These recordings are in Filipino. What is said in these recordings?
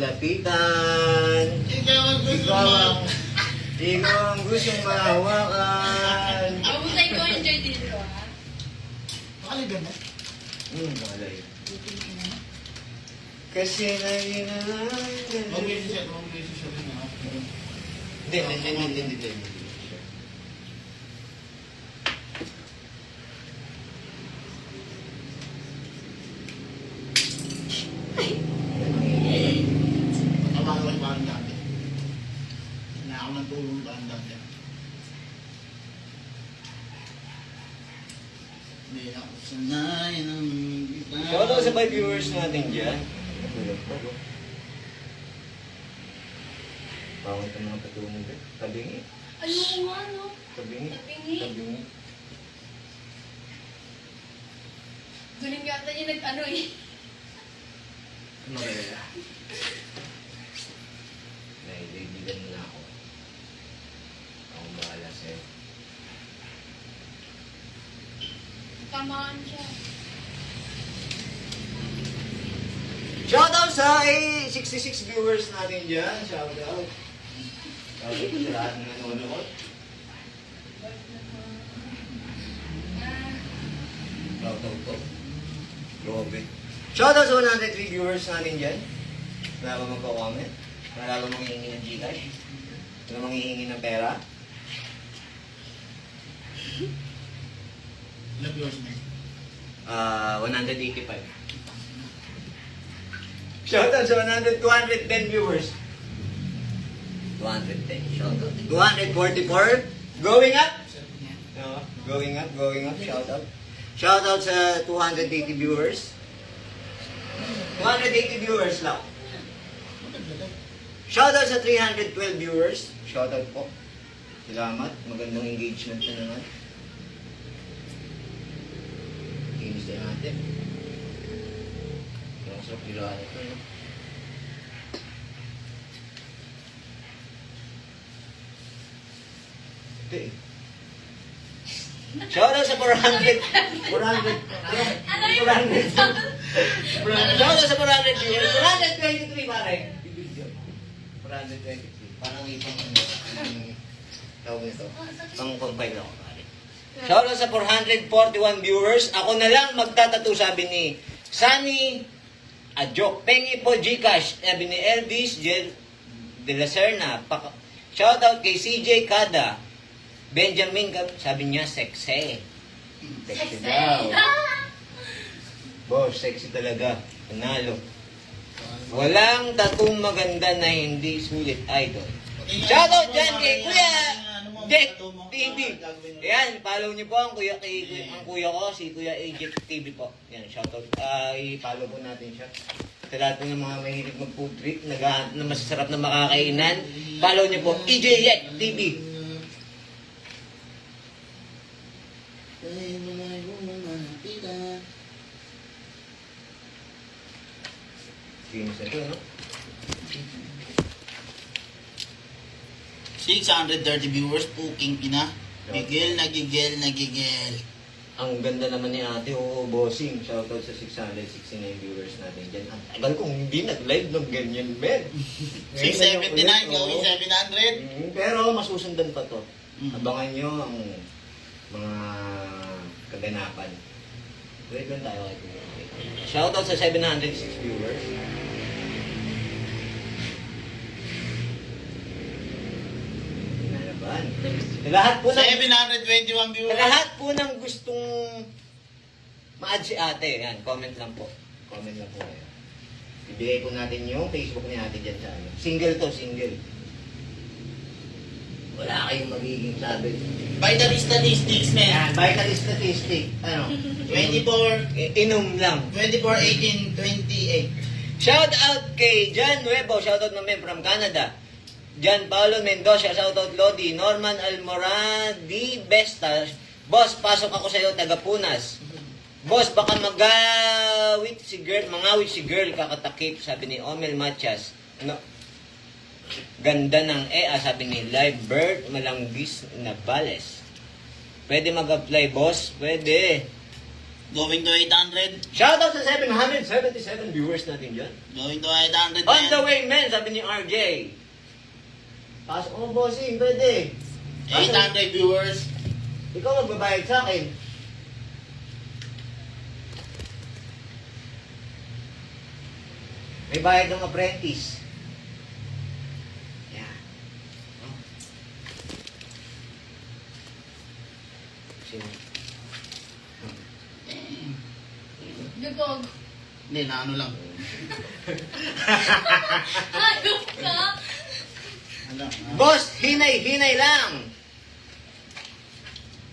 Lapitan. Ikaw ang gustong mahawakan. Ako mo tayo ko enjoy dito, ha? Pakaligan mo. Malay. Kasi lagi na lang. Mag-message siya rin na. Hindi. Nakabawal ba ang dati? Na ako ng tulong ba ang dati? Hindi ako sanay ng gitara. Shoutout sa 5 viewers natin dyan. Bawal ka mga patunong din. Tabingi. Ayoko nga, no? Tabingi. Tabingi. Galing yata niya nag-ano eh. Ano kaya? Naibigan mo na ako. Akong bahala sa'yo. Tamaan siya. Shoutout sa 66 viewers natin dyan. Shoutout. Shoutout sa lahat ng nanonood. Shoutout po. Grabe. Shoutout sa 103 viewers natin dyan. Wala ba magko-comment? Wala ba manghihingi ng Gcash? Wala manghihingi ng pera? Ilang viewers mo? 185. Shoutout sa 210 viewers. 210. Shoutout. 244. Going up. No, going up. Shoutout. Shoutout sa 280 viewers. 280 viewers lang. Shoutout sa 312 viewers. Shoutout po. Salamat. Magandang engagement na naman. Kinis na natin. Ang sarap nilaan ito, no? Ito eh. Shoutout sa 400. 400. Shoutout sa 400 viewers. 423 pare. 423. Parang ipang tawag nito. Pang-compile ako pare. Shoutout sa 441 viewers. Ako na lang magtatato, sabi ni Sunny Adjok. Pengi po Gcash. Sabi ni Elvis de la Serna. Shoutout kay CJ Kada. Benjamin, sabi niya, sexy. Sexy daw. Boss, sexy talaga. Panalo. Walang tatong maganda na hindi sulit, idol. Shoutout dyan kay Kuya Jack TV. Ayan, follow niyo po ang kuya ko, si Kuya AJ TV po. Ayan, shoutout. I-follow po natin siya. Sa lahat po ng mga mahilig mag-food trip, naghahanap na masasarap na makakainan, follow niyo po, AJ Jack TV. Kinis na ito, no? 630 viewers, puking ina. Gigil. Ang ganda naman ni ate, bossing. Shoutout sa 669 viewers natin dyan. Ang tagal kong hindi nag-live ng ganyan, men. 679, gawin 700. Pero masusundan pa to. Abangan nyo ang mga kaganapan. Wait lang tayo kay Kuya. Shoutout sa 706 viewers. Nalaban. Sa lahat po ng 721 viewers. Sa lahat po ng gustong ma-add si ate, yan, comment lang po. Comment lang po kayo. Ibigay po natin yung Facebook ni ate dyan sa ano. Single to, single. Wala kayong magiging sabi. Vital statistics, man. Yan, vital statistic. Ano? 24, Inom lang. 24, 18, 28. Shout out kay John Nuevo, shout out namin from Canada. John Paulo Mendoza, shout out Lodi. Norman Almoradi Besta. Boss, pasok ako sa iyo, taga Punas. Boss, baka mangawit si girl, kakatakip, sabi ni Omel Matias. No. Ganda ng sabi ni Live Bird Malanggis Navales. Pwede mag-apply, boss? Pwede. Going to 800. Shoutout sa 777 viewers natin dyan. Going to 800. On the way, men. sabi ni RJ. Pasok mo, bossing, pwede. 800 viewers. Ikaw magbabayad sa akin. May bayad ng apprentice. Yan. Oh. Sino? Gagog. Hindi, na ano lang. Hayop ka. Ano? Boss, hinay-hinay lang.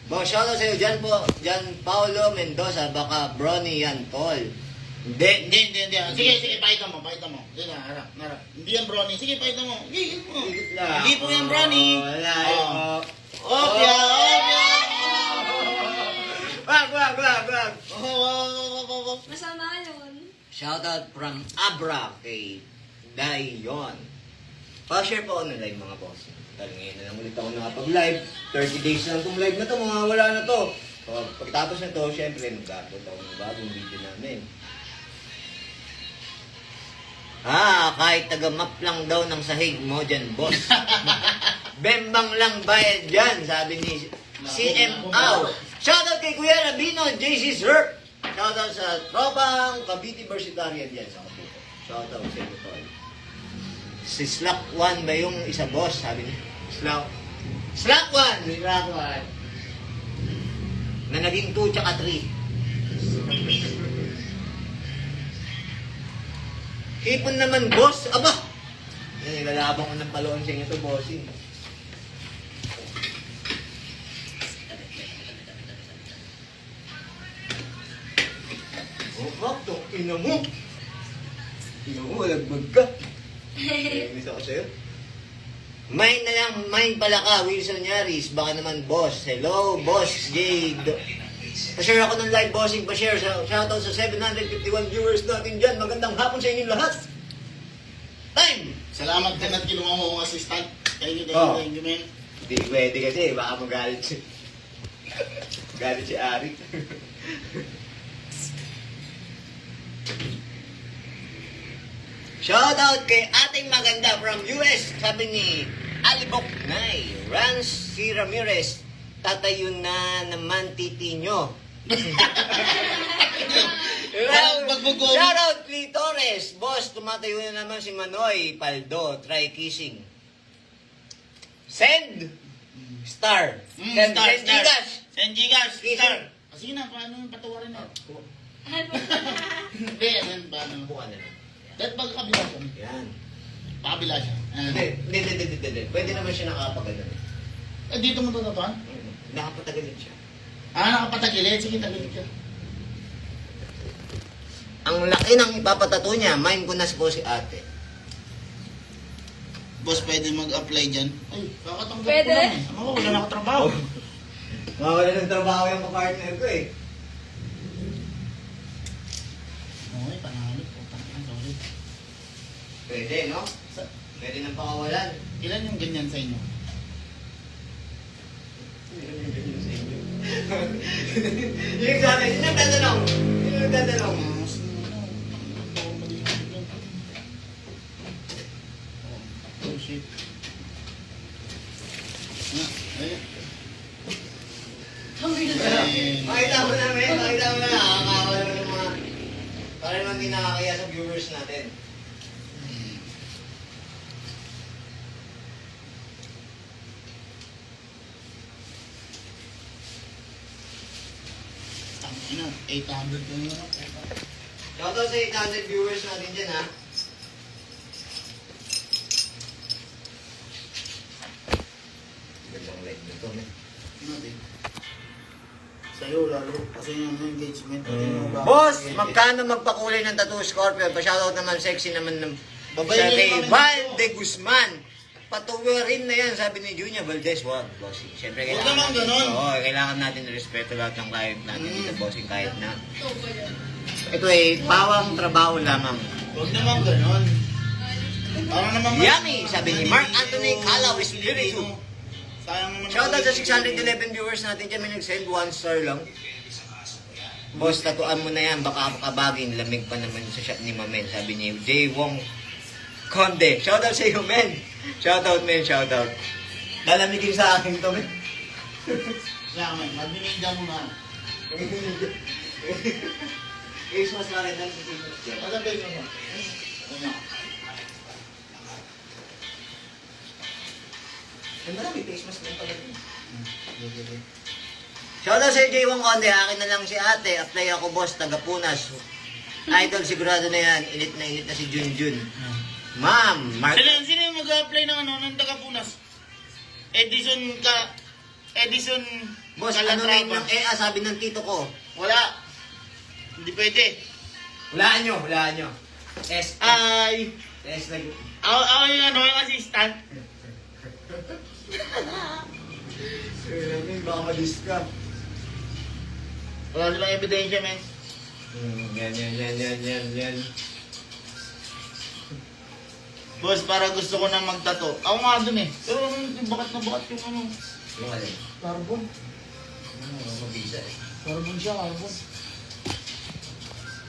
Boss, shoutout sa'yo dyan po. Dyan, Paulo Mendoza, baka Bronny yan, tol. Hindi. Hindi. Sige, pakita mo. Sige na, harap. Hindi yan brownie. Sige, pakita mo. Higit mo. Higit lang. Hindi po yan brownie. Wala. Opya. Wag. Masama yun. Shoutout from Abra kay Dayon. Pa-share po ako ng live mga boss. Dahil ngayon na lang ulit ako nakapag-live. 30 days lang itong live na to, mga wala na to. So, pagkatapos na to, syempre, mag-upload ako ng bagong video namin. Kahit taga-map lang daw ng sahig mo dyan, boss. Bembang lang bayad dyan, sabi ni CM Au. Shoutout kay Kuya Rabino, JC Sir. Shoutout sa tropang Cavite Versitarian dyan sa Kaputo. Shoutout sa inyo, tol. Si Slack 1 ba yung isa, boss? Sabi niya. Slack 1! Na naging 2 tsaka 3. Hipon naman, boss. Aba! Nilalabang ko ng paloon sa inyo to, bossing. Bakto, ina mo. Ina mo, walagbag ka. Miss ako sa'yo. Mine na lang, mine pala ka, Wilson Yaris. Baka naman, boss. Hello, boss Jade. Pa-share ako ng live bossing, pa-share. Shoutout sa 751 viewers natin dyan. Magandang hapon sa inyong lahat. Time! Salamat din at kinuha mo akong assistant. Thank you, man. Hindi pwede kasi, baka magalit si... Galit si Arik. Shoutout kay ating maganda from US, sabi ni Alibok Nay, Rans C. Ramirez, tatayo na naman titi nyo. Shoutout Lee Torres, boss, tumatayo na naman si Manoy Paldo, try kissing. Send! Star. Send Gigas. Send Gigas. Star. Sige na, paano yung patawarin na? Ano? Hindi, paano? Buka na lang. Dahil pagkakabila siya. Yan. Pakabila siya. Hindi. Pwede naman siya nakapagano. Dito mo tutatuan? Nakapatagilid siya. Nakapatagilid. Sige, tagilid siya. Ang laki ng ipapatato niya, mine ko na po si ate. Boss, pwede mag-apply dyan? Ay, kakatanggap Pwede? ko lang eh. Ako, wala na ako trabaho. Mawala ng trabaho yung kapartner ko eh. Okay, panalo po. Sorry. Pwede, no? Pwede nang pakawalan. Ilan yung ganyan sa inyo? Yung sa akin, sino nagtatanong? Sino nagtatanong? Oh shit. Ayun. Makita mo namin, nakakawala mo ng mga... Para naman hindi nakakaya sa viewers natin. Ano, 800 ko yun. Shoutout sa 800 viewers natin dyan, ha? Gandang live nito, man. Natin. Sa'yo lalo, kasi yung engagement. Boss, magkano magpakulay ng tattoo Scorpio? Pa-shoutout naman, sexy naman ng Babay sa niyo kay naman Val ito. de Guzman. Patuwarin na yan, sabi ni Junior Valdez. Wag, bossing. Siyempre, Huwag kailangan naman ganon. Oo, kailangan natin respeto lahat ng client natin dito, bossing, kahit na. Ito ba yan? Ito ay pawang trabaho lamang. Huwag naman ganon. Parang naman... Yummy, sabi ni Mark Anthony Calaw Espiritu. Sayang naman. Shoutout sa 611 viewers natin dyan, may nag-send 1 star lang. Boss, tatuan mo na yan, baka makabagin, lamig pa naman sa shop ni Mamen, sabi ni Jay Wong Conde. Shoutout sa iyo, men. Shoutout, men. Shoutout. Lalamigin sa akin to, men. Kaya man, magbininda mo na. Face mask na rin lang sa face mask. Alam ba yun mo? Ano? Ay, marami face mask lang pala. Shoutout sa J1 Conde. Akin na lang si ate. Apply ako, boss. Taga-Punas. Idol, sigurado na yan. Init na si Junjun. Ma'am, Mark. Sino yung mag-apply ng ano, ng taga-Punas? Edison. Boss, ano na yun lang? Sabi ng tito ko. Wala. Hindi pwede. Hulaan nyo. S. Ay. S like... Ako yung ano, yung assistant. Baka madis ka. Wala silang ebidensya, men. Yan. Boss, para gusto ko na magtato. Ako nga dun eh. Pero bakat na bakat yung ano. Yung alin? Carbon. Mabisa eh. Carbon siya, carbon.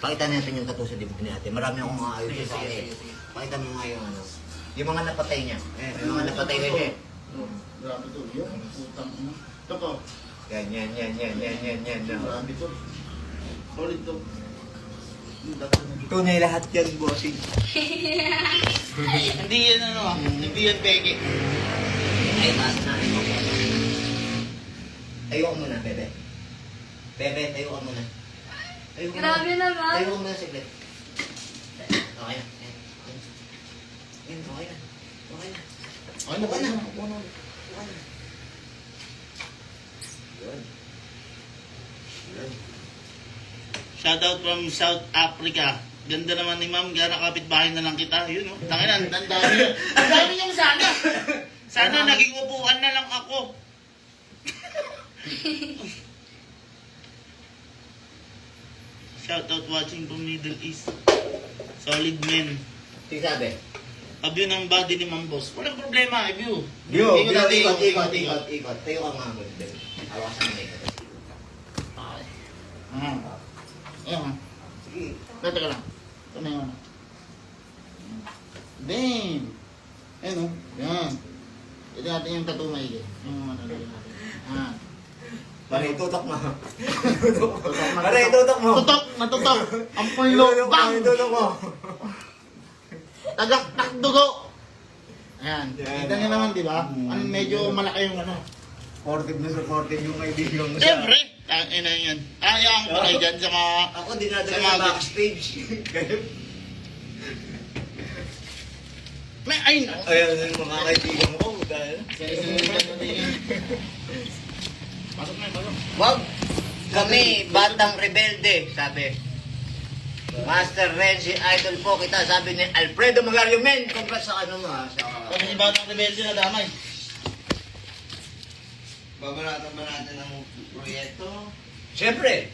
Pakita natin yung tattoo sa dibdib ni ate. Marami akong mga ayos sa ate. Pakita mo nga yung ano. Yung mga napatay niya. May mga napatay na siya. Grabe to. Yung utang ano. Ito po. Yan. Grabe to. Solid to. Tunay lahat yan, bossing. Hindi yan ano ah. Hindi yan peke. Ay, taas na. Tayo ka muna, bebe. Bebe, tayo ka muna. Tayo ka muna. Grabe naman. Tayo ka muna, siglit. Okay na. Yan, okay na. Ay, Buka na. Buka na. Yun. Shoutout from South Africa. Ganda naman ni ma'am, gana kapitbahay na lang kita. Yun o. Tangin na, ang dami. Ang dami niyong sana. Sana naging upuan na lang ako. Shoutout watching from Middle East. Solid men. Sige sabi. Abyo ng body ni Ma'am Boss. Walang problema, abyo. Ikot. Ikot. Tayo ka mga bebe. Hawakan sa mga ikot. Ayan. Sige. Teka lang. Ito na yun. Damn! Ayan o. Yan. Ito natin yung tattoo maigi. Yung ano natin. Ah. Pare, tutok mo. Pare, tutok mo. Tutok! Natutok! Ang pulo! Bang! Tutok mo. Tagaktak dugo! Ayan. Yan. Kita niyo naman, di ba? Ano, medyo malaki yung ano. Supportive yung kaibigan mo sa... Siyempre! Ina yan. Ayaan ko kayo dyan sa mga... Ako dinadala Sa sa mga- backstage. May ay no! Ayan yung mga kaibigan ko. Dahil... Pasok na, pasok. Wag kami, batang rebelde, sabi. Master Renzi, idol po kita, sabi ni Alfredo Magario. Men, congrats sa ano mo ha. Kami si Batang Rebelde na damay. Babaratan ba natin ang proyekto? Siyempre,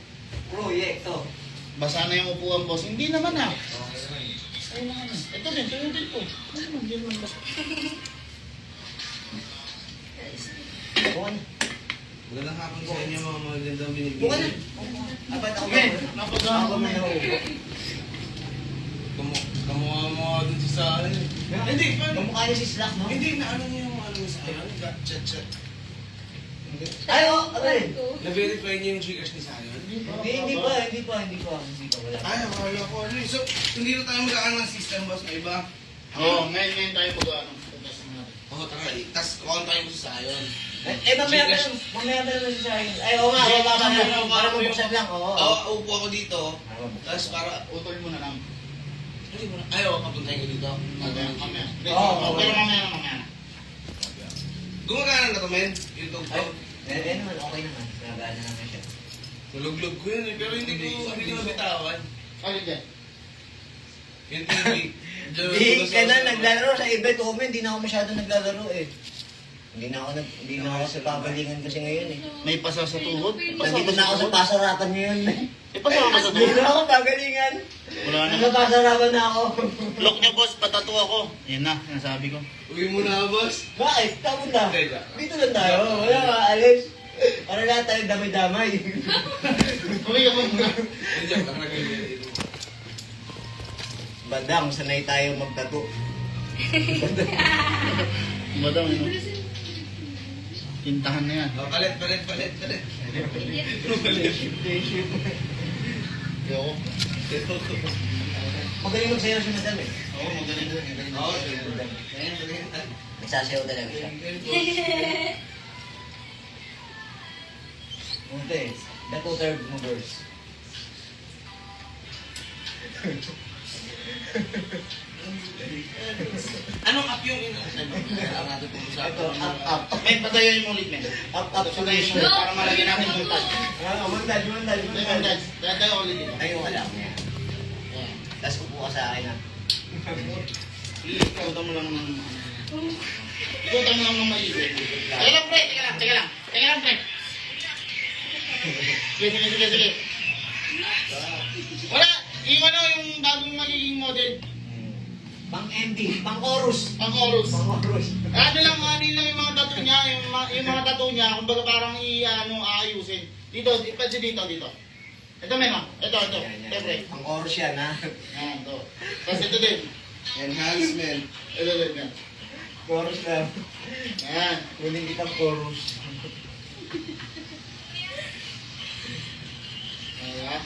proyekto. Basa na yung upuan, boss. Hindi naman ah. Okay. Ay naman. Ito din, ito din po. Ano naman, hindi naman basa. Bukan. Magandang hapon sa inyo mga magandang binibigay. Bukan na. Apat ako ba? Napagawa ko na yun. Kamukha mo dun sa ano. Hindi, paano? Kamukha niya si Slack, no? Hindi na ano niya yung ano sa akin. Chat. Ay, oh, okay. Na-verify niyo yung Gcash ni Sayon? Hindi pa. Wala. Ay, akala ko ano. So, hindi na tayo magkakaan ng system boss na iba. Oo, ngayon tayo mag-ano. Tutas na natin. Oo, tara. Tapos kukontakin mo si Sayon. Mamaya pa naman siya. Ay, oo nga, para mabuksan lang, oo. Oo, upo ako dito. Para mabuksan. Tapos para... Utol mo na lang. Hindi mo na. Ayaw, papuntahin ko dito. Mamaya. Oo, Okay, mamaya. Gumagana na to, men. Yung Ay, tugtog. naman, okay naman. Nagana naman siya. Nuluglog ko yun eh. Pero hindi ko bitawan. Ano dyan? Yung TV. Hindi ka na naglalaro sa event, hindi na ako masyado naglalaro eh. Hindi na ako sa pabalingan kasi ngayon eh. May pasa sa tuhod? Nandito na ako sa pasarapan ngayon eh. Eh, pasa ka sa Hindi tuhod? na ako pagalingan. Wala na. Nasa pasarapan na ako. Look niya, boss. Patato ako. Yan na, nasabi ko. Uwi mo na, boss. Bakit? Tapos na. Teka. Dito lang tayo. Wala ka, alis. Para lahat tayo damay-damay. Uwi ako muna. Nandiyan ka na kayo dito. Bandang, sanay tayo magtato. Madam, ano? Tintahan na yan. Oh, palit. Ayoko. Magaling magsayaw si madam eh. Oo, magaling. Oo, Nagsasayaw talaga siya. Ute, the two-third movers. Anong up yung ina-asal mo? Ang ating pag-usapan. Ito, up. Men, patayin mo ulit, men. Up, Patayin mo para malagyan natin yung touch. Mandal. Tayo, touch. Tayo ulit dito. Ayun ka lang. Tapos upo ka sa akin ha. Ikutan mo lang ng... Ikutan mo lang ng maigi. Teka lang, pre. Teka lang, pre. Sige. Wala. Yung ano, yung bagong magiging model. Pang MD, pang chorus. Ang chorus. Pang chorus. Ano lang yung mga tattoo niya, yung mga tattoo niya, kumbaga parang aayusin. Dito. Ito, men, ha? Ito. Ito, pre. Pang chorus yan ha. Yan, ito. Tapos ito din. Enhancement. Ito din, yan. Chorus lang. Yan. Kunin kitang chorus. Ayan.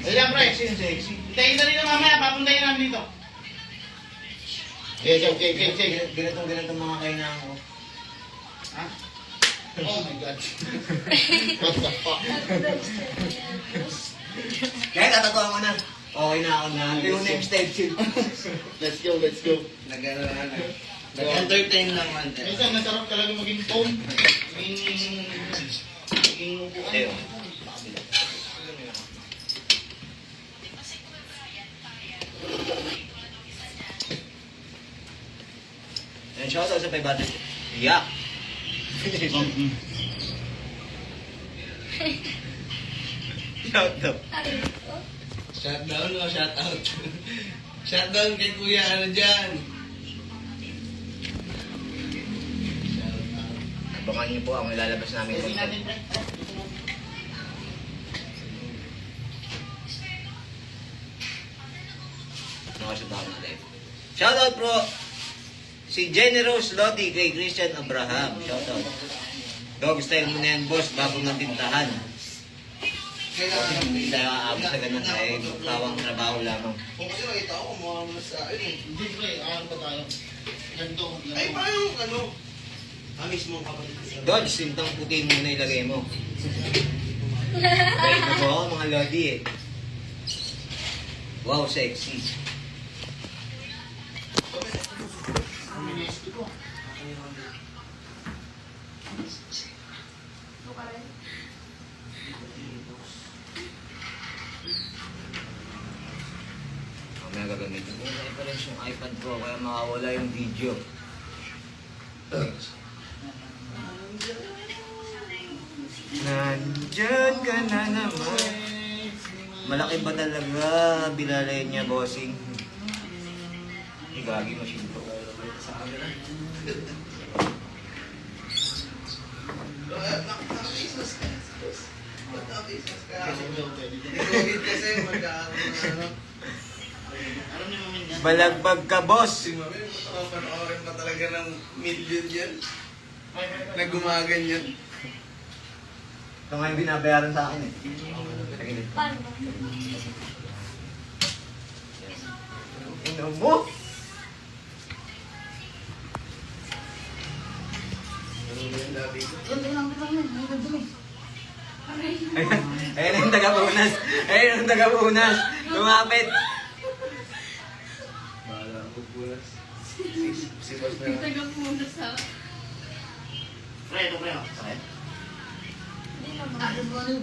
Ayan, pre. Sexy. Hintayin na rin na mamaya, papuntayin namin dito. Okay. Ganitong mga kailangan ko. Ha? Oh my God. What the fuck? Kaya tatatuan ko na. Okay na ako na. Yung next stage. Let's go. Nag-entertain lang man. Minsan, nasarap talaga maging phone. Maging upuan. Ayun. And shout out sa 500. Yeah. Shout out. Shout out. Shout out kay Kuya, ano dyan? Abangan niyo po ang ilalabas namin Kasi content. natin, pre. Nakashoot ako na live. Shout out bro! Si Generous Lodi kay Christian Abraham. Shout out. Dog style mo na yan boss, bago ng tintahan. Kailangan Hindi tayo aabot sa ganun ay tawang trabaho lamang. Kung kasi nakita ko, kumuha mo na sa akin eh. Hindi, pre. Ano pa tayo? Ganito. Ay, paano yung ano? Mismo ang kapatid ko. Dodge, sintang puti muna ilagay mo. Bait na po ako mga Lodi eh. Wow, sexy. Mamaya gagamitin ko yung reference yung iPad ko kaya makawala yung video. Nandyan ka na naman. Malaki ba talaga bilalay niya, bossing? Gagi mo siya. Naka-business ka. Naka-business ka. Nag-COVID kasi magkakaroon na ano. Alam niyo naman yan. Balagbag ka, boss! Si Mami, panoorin pa talaga ng million yan. Naggumaganyan. Ito nga yung binabayaran sa akin eh. Paano? Ino mo? Ano yung labi ko? Ayun yung taga-punas. Ayun yung taga-punas. Lumapit. Bahala ang pagpunas. Si Boss na Yung taga muna sa... Pre, ito, pre. oh. Sakit? Hindi naman.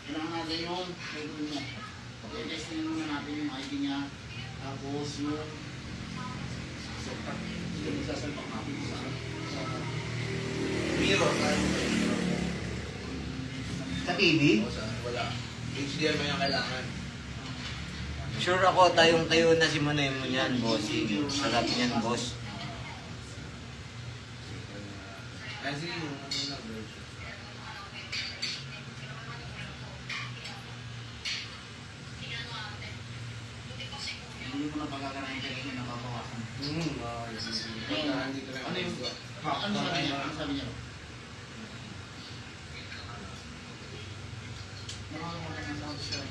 Kailangan natin yung gagawin mo. I-testing muna natin yung ID niya. Tapos yung... Yung sasalpak natin sa... mirror. Sa TV? Wala. HDMI ang kailangan. Sure ako, tayong-tayo na si Manoy mo niyan, bossing. Sarap niyan, boss. Ay, Kasi yung ano na bro. Hindi mo na pagkakarain ka rin nababawasan. Hindi ko rin Ano yung... Ano sabi niya? Ano sabi niya? Nakakawala ng sound siya.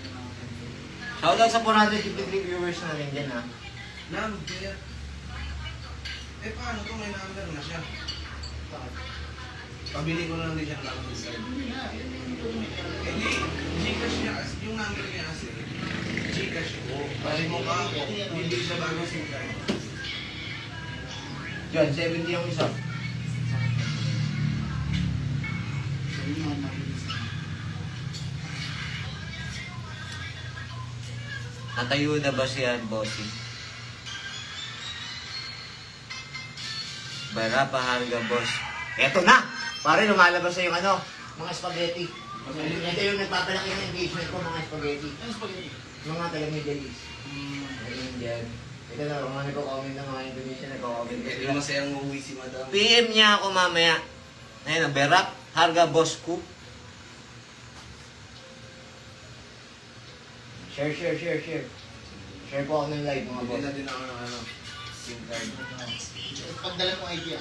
Shoutout sa 453 viewers na rin dyan, ha? Number. Eh paano to? May number na siya. Pabili ko na lang din siya ng number sa Hindi, Gcash niya kasi, yung number niya kasi, Gcash ko. Bali mo ka ako, hindi siya bagong SIM card. Yan, 70 yung isa. Sabi niya, mabilis na. Natayo na ba siya, bossy? Bara paharga, boss. Eto na! Pare, lumalabas na yung ano, mga spaghetti. Ito yung nagpapalaki ng engagement ko, mga spaghetti. Ano spaghetti? Mga taga Middle East. Ayun dyan. Ito na, mga nagko-comment ng mga Indonesia, nagko-comment. Hindi masayang uuwi si madam. PM niya ako mamaya. Ayun, Berap, harga, boss ko. Share. Share po ako ng live, mga Hindi boss. na din ako ng ano, SIM card. Pagdala mo idea.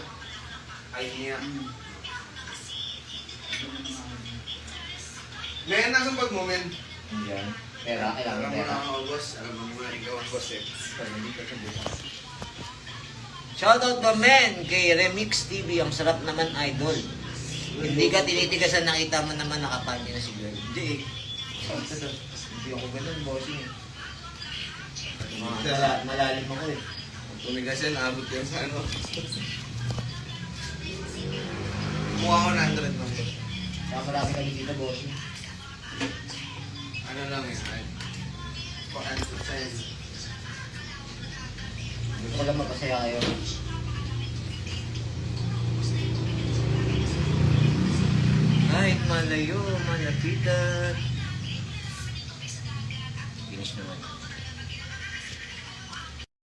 Ay niya. Ngayon, nasa pag-moment. Diyan. Pera, kailangan Alam mo pera. na ako, boss. Alam mo na ikaw ang boss eh. Shoutout ba men kay Remix TV, ang sarap naman idol. Hindi ka tinitigasan, nakita mo naman nakapanya na si girl. Hindi eh. Hindi ako ganun, bossing. Malalim ako eh. Tumigas yan, naabot yan sa ano. Mukha ko 100 lang. Saka marami kami dito, bossing. Ano lang eh, ay. Paano to send? Gusto ko lang magpasaya kayo. Kahit malayo, malapitan. Finish naman.